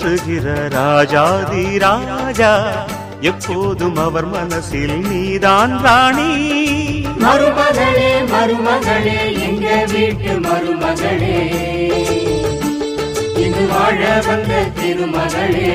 பேசுகிற ராஜாதி ராஜா, எப்போதும் அவர் மனசில் நீதான் ராணி. மருமகளே மருமகளே எங்க வீட்டு மருமகளே, இங்கு வாழ வந்த திருமகளே.